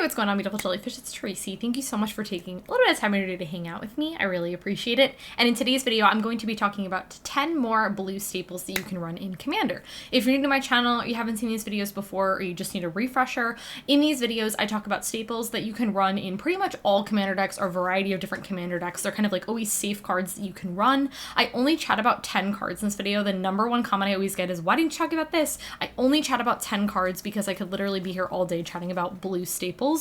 what's going on, beautiful jellyfish? It's Tracy. Thank you so much for taking a little bit of time today to hang out with me. I really appreciate it. And in today's video, I'm going to be talking about 10 more blue staples that you can run in Commander. If you're new to my channel, or you haven't seen these videos before, or you just need a refresher, in these videos, I talk about staples that you can run in pretty much all Commander decks or a variety of different Commander decks. They're kind of like always safe cards that you can run. I only chat about 10 cards in this video. The number one comment I always get is, why didn't you talk about this? I only chat about 10 cards because I could literally be here all day chatting about blue staples.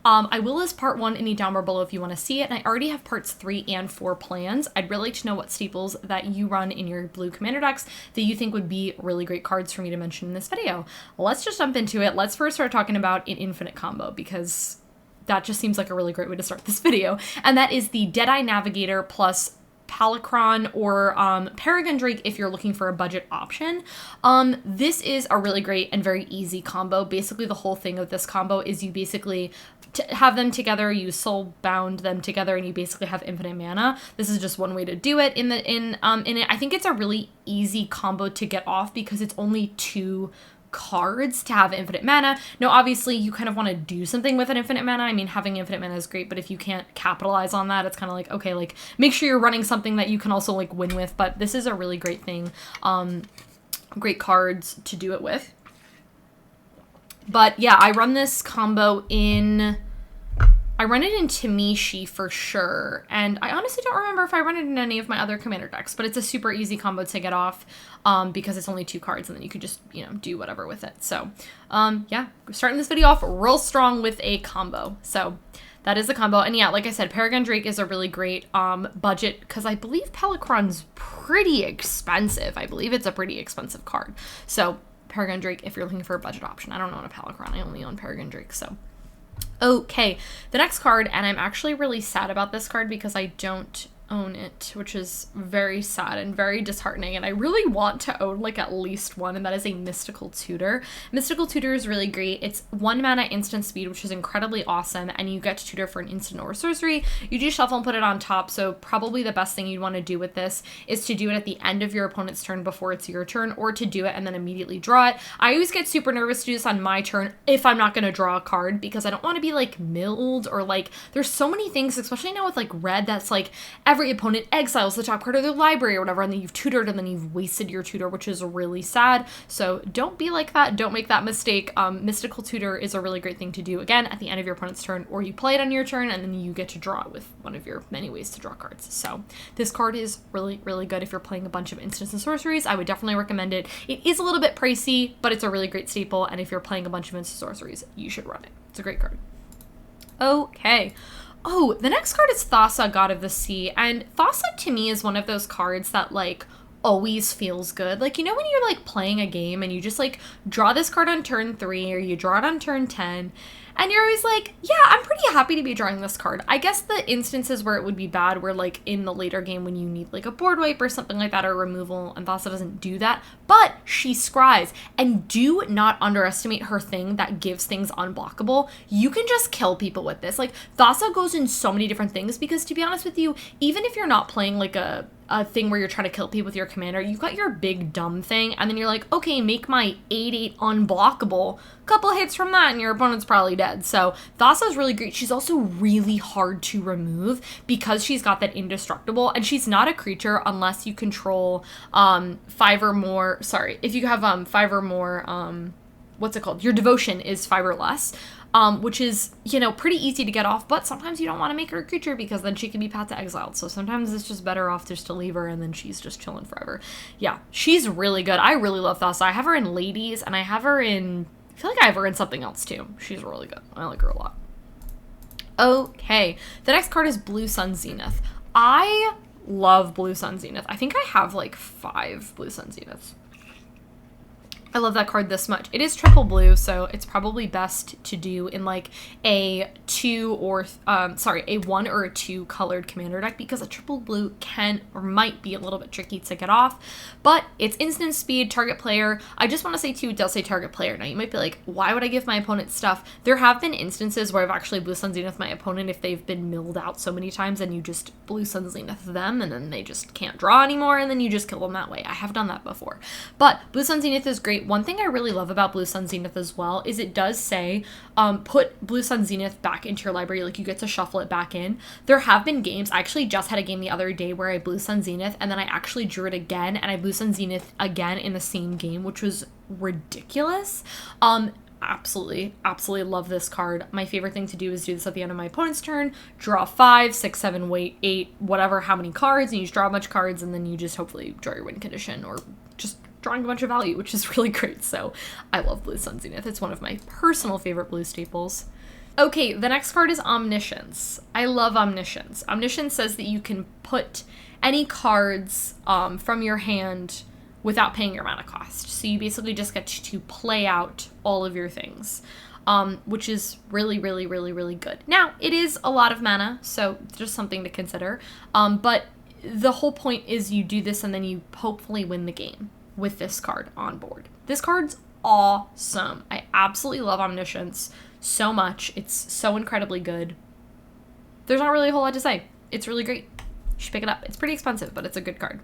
I will list part 1 in the down bar below if you want to see it, and I already have parts 3 and 4 plans. I'd really like to know what staples that you run in your blue Commander decks that you think would be really great cards for me to mention in this video. Let's just jump into it. Let's first start talking about an infinite combo, because that just seems like a really great way to start this video, and that is the Deadeye Navigator plus Palincrhon or Peregrine Drake if you're looking for a budget option. This is a really great and very easy combo. Basically, the whole thing of this combo is you basically have them together, you soul bound them together, and you basically have infinite mana. This is just one way to do it. In it, I think it's a really easy combo to get off because it's only 2 cards to have infinite mana. Now, obviously, you kind of want to do something with an infinite mana. I mean, having infinite mana is great, but if you can't capitalize on that, it's kind of like, okay, like, make sure you're running something that you can also, like, win with, but this is a really great thing. Great cards to do it with. But, yeah, I run this combo in... I run it in Tamishi for sure, and I honestly don't remember if I run it in any of my other Commander decks, but it's a super easy combo to get off because it's only 2 cards, and then you could just, you know, do whatever with it. So, yeah, starting this video off real strong with a combo. So, that is the combo, and yeah, like I said, Peregrine Drake is a really great budget, because I believe Palincrhon's pretty expensive. I believe it's a pretty expensive card. So, Peregrine Drake, if you're looking for a budget option. I don't own a Palincrhon, I only own Peregrine Drake, so... Okay, the next card, and I'm actually really sad about this card because I don't own it, which is very sad and very disheartening, and I really want to own like at least one, and that is a Mystical Tutor. Mystical Tutor is really great. It's 1 mana instant speed, which is incredibly awesome, and you get to tutor for an instant or sorcery. You do shuffle and put it on top, so probably the best thing you'd want to do with this is to do it at the end of your opponent's turn before it's your turn, or to do it and then immediately draw it. I always get super nervous to do this on my turn if I'm not going to draw a card, because I don't want to be like milled, or like there's so many things, especially now with like red, that's like every opponent exiles the top card of their library or whatever, and then you've tutored and then you've wasted your tutor, which is really sad. So don't be like that. Don't make that mistake. Mystical Tutor is a really great thing to do, again, at the end of your opponent's turn, or you play it on your turn and then you get to draw it with one of your many ways to draw cards. So this card is really, really good if you're playing a bunch of instants and sorceries. I would definitely recommend it. It is a little bit pricey, but it's a really great staple, and if you're playing a bunch of instant sorceries, you should run it. It's a great card. Okay. Oh, the next card is Thassa, God of the Sea, and Thassa to me is one of those cards that, like, always feels good. Like, you know when you're, like, playing a game and you just, like, draw this card on turn 3 or you draw it on turn 10, and you're always like, yeah, I'm pretty happy to be drawing this card. I guess the instances where it would be bad were, like, in the later game when you need, like, a board wipe or something like that, or removal, and Thassa doesn't do that, but she scries, and do not underestimate her thing that gives things unblockable. You can just kill people with this. Like, Thassa goes in so many different things, because to be honest with you, even if you're not playing, like, a thing where you're trying to kill people with your commander, you've got your big dumb thing, and then you're like, okay, make my 8/8 unblockable. Couple hits from that and your opponent's probably dead. So Thassa's really great. She's also really hard to remove because she's got that indestructible, and she's not a creature unless you control 5 or more, sorry, if you have 5 or more, what's it called? Your devotion is 5 or less. Which is, you know, pretty easy to get off, but sometimes you don't want to make her a creature because then she can be path to exiled. So sometimes it's just better off just to leave her and then she's just chilling forever. Yeah, she's really good. I really love Thassa. I have her in Ladies, and I have her in, I feel like I have her in something else too. She's really good. I like her a lot. Okay, the next card is Blue Sun Zenith. I love Blue Sun Zenith. I think I have like 5 Blue Sun Zeniths. I love that card this much. It is triple blue, so it's probably best to do in like a 2 or, a 1 or a 2 colored commander deck, because a triple blue can or might be a little bit tricky to get off, but it's instant speed, target player. I just want to say too, it does say target player. Now you might be like, why would I give my opponent stuff? There have been instances where I've actually Blue Sun Zenith my opponent if they've been milled out so many times, and you just Blue Sun Zenith them and then they just can't draw anymore, and then you just kill them that way. I have done that before. But Blue Sun Zenith is great great. One thing I really love about Blue Sun Zenith as well is it does say, put Blue Sun Zenith back into your library. Like, you get to shuffle it back in. There have been games, I actually just had a game the other day where I Blue Sun Zenith and then I actually drew it again and I Blue Sun Zenith again in the same game, which was ridiculous. Absolutely love this card. My favorite thing to do is do this at the end of my opponent's turn, draw 5, 6, 7, wait, 8, whatever, how many cards, and you just draw a bunch of cards, and then you just hopefully draw your win condition, or just drawing a bunch of value, which is really great. So I love Blue Sun Zenith. It's one of my personal favorite blue staples. Okay, the next card is Omniscience. I love Omniscience. Omniscience says that you can put any cards from your hand without paying your mana cost. So you basically just get to play out all of your things, which is really, really, really, really good. Now, it is a lot of mana, so just something to consider. But the whole point is you do this and then you hopefully win the game with this card on board. This card's awesome. I absolutely love Omniscience so much. It's so incredibly good. There's not really a whole lot to say. It's really great. You should pick it up. It's pretty expensive, but it's a good card.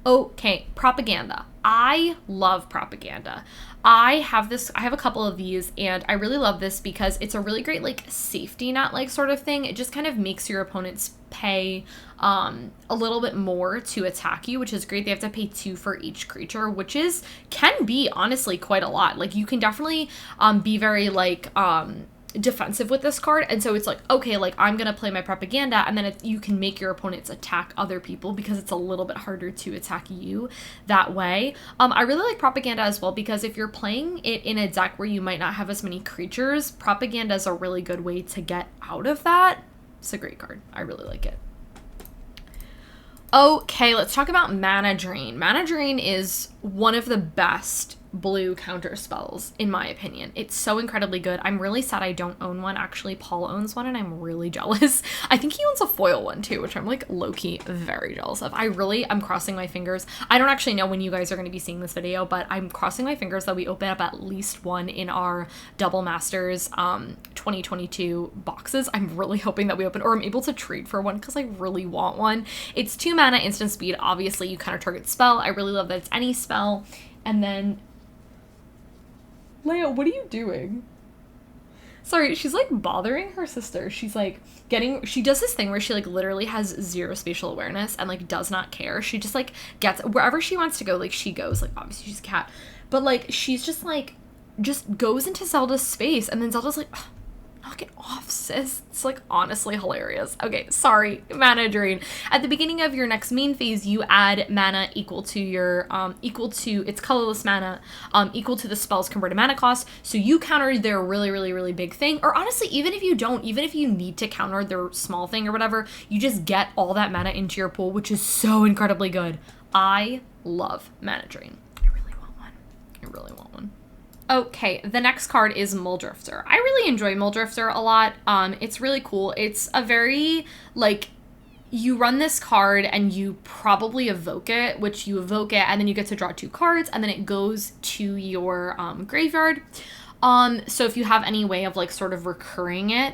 Okay, Propaganda. I love Propaganda. I have a couple of these, and I really love this because it's a really great, like, safety net, like, sort of thing. It just kind of makes your opponents pay a little bit more to attack you, which is great. They have to pay 2 for each creature, which can be honestly quite a lot. Like, you can definitely be very, like, defensive with this card, and so it's like, okay, like, I'm gonna play my Propaganda, and then you can make your opponents attack other people because it's a little bit harder to attack you that way. I really like Propaganda as well because if you're playing it in a deck where you might not have as many creatures, Propaganda is a really good way to get out of that. It's a great card. I really like it. Okay, let's talk about Mana Drain. Mana Drain is one of the best blue counter spells, in my opinion. It's so incredibly good. I'm really sad I don't own one. Actually, Paul owns one, and I'm really jealous. I think he owns a foil one, too, which I'm, like, low-key very jealous of. I'm crossing my fingers. I don't actually know when you guys are going to be seeing this video, but I'm crossing my fingers that we open up at least one in our Double Masters 2022 boxes. I'm really hoping that we open, or I'm able to trade for one, because I really want one. It's 2 mana, instant speed. Obviously, you counter target spell. I really love that it's any spell. And then Leo, what are you doing? Sorry, she's, like, bothering her sister. She's, like, she does this thing where she, like, literally has 0 spatial awareness and, like, does not care. She just, like, gets wherever she wants to go, like, she goes. Like, obviously she's a cat. But, like, she's just, like, just goes into Zelda's space, and then Zelda's like, knock it off, sis. It's, like, honestly hilarious. Okay, sorry. Mana Drain. At the beginning of your next main phase, you add mana equal to your, it's colorless mana, equal to the spell's converted mana cost. So you counter their really, really, really big thing. Or honestly, even if you don't, even if you need to counter their small thing or whatever, you just get all that mana into your pool, which is so incredibly good. I love Mana Drain. I really want one. I really want one. Okay, the next card is Mulldrifter. I really enjoy Mulldrifter a lot. It's really cool. It's a very, like, you run this card and you probably evoke it, which you evoke it, and then you get to draw 2 cards, and then it goes to your graveyard. So if you have any way of, like, sort of recurring it,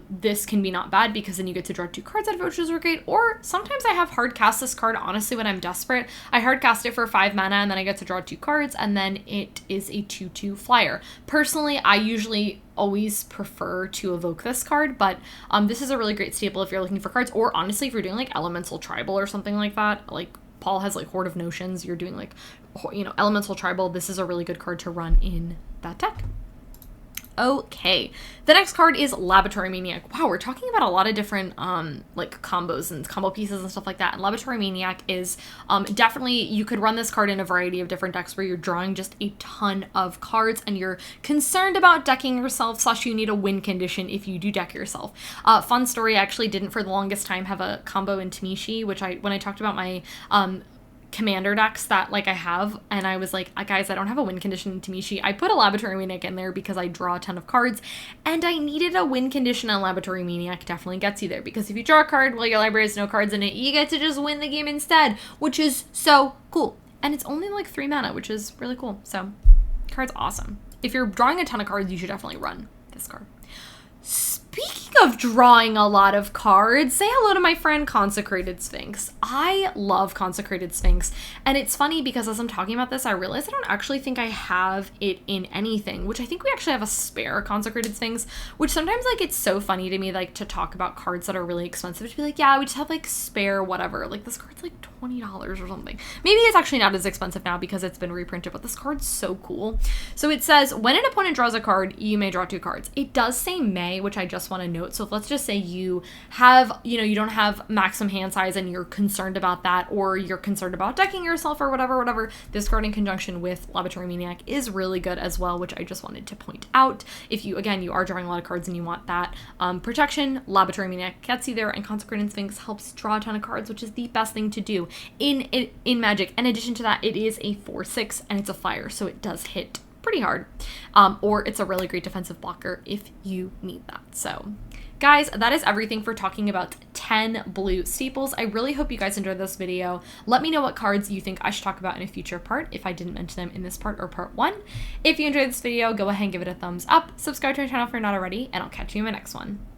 this can be not bad because then you get to draw 2 cards out of it, which is great. Or sometimes I have hard cast this card, honestly, when I'm desperate. I hard cast it for 5 mana and then I get to draw 2 cards, and then it is a 2/2 flyer. Personally, I usually always prefer to evoke this card, but this is a really great staple if you're looking for cards, or honestly, if you're doing, like, Elemental Tribal or something like that. Like, Paul has, like, Horde of Notions. You're doing, like, you know, Elemental Tribal. This is a really good card to run in that deck. Okay, the next card is Laboratory Maniac. Wow, we're talking about a lot of different like combos and combo pieces and stuff like that. And Laboratory Maniac is definitely, you could run this card in a variety of different decks where you're drawing just a ton of cards and you're concerned about decking yourself, / you need a win condition if you do deck yourself. Fun story, I actually didn't for the longest time have a combo in Tamishi, which when I talked about my commander decks that, like, I have, and I was like, guys, I don't have a win condition in Tamishi. I put a Laboratory Maniac in there because I draw a ton of cards, and I needed a win condition, and Laboratory Maniac definitely gets you there, because if you draw a card while your library has no cards in it, you get to just win the game instead, which is so cool. And it's only like 3 mana, which is really cool. So, card's awesome. If you're drawing a ton of cards, you should definitely run this card. Speaking of drawing a lot of cards, say hello to my friend Consecrated Sphinx. I love Consecrated Sphinx, and it's funny because as I'm talking about this, I realize I don't actually think I have it in anything, which I think we actually have a spare Consecrated Sphinx, which sometimes, like, it's so funny to me, like, to talk about cards that are really expensive, to be like, yeah, we just have, like, spare whatever, like, this card's, like, $20 or something. Maybe it's actually not as expensive now because it's been reprinted, but this card's so cool. So it says, when an opponent draws a card, you may draw 2 cards. It does say may, which I just want to note. So if, let's just say you have, you don't have maximum hand size and you're concerned about that, or you're concerned about decking yourself or whatever, this card in conjunction with Laboratory Maniac is really good as well, which I just wanted to point out. If you, again, you are drawing a lot of cards and you want that protection, Laboratory Maniac gets you there, and Consecrated Sphinx helps draw a ton of cards, which is the best thing to do in Magic. In addition to that, it is a 4/6 and it's a fire, so it does hit pretty hard, or it's a really great defensive blocker if you need that. So guys, that is everything for talking about 10 blue staples. I really hope you guys enjoyed this video. Let me know what cards you think I should talk about in a future part if I didn't mention them in this part or part 1. If you enjoyed this video, go ahead and give it a thumbs up, subscribe to my channel if you're not already, and I'll catch you in my next one.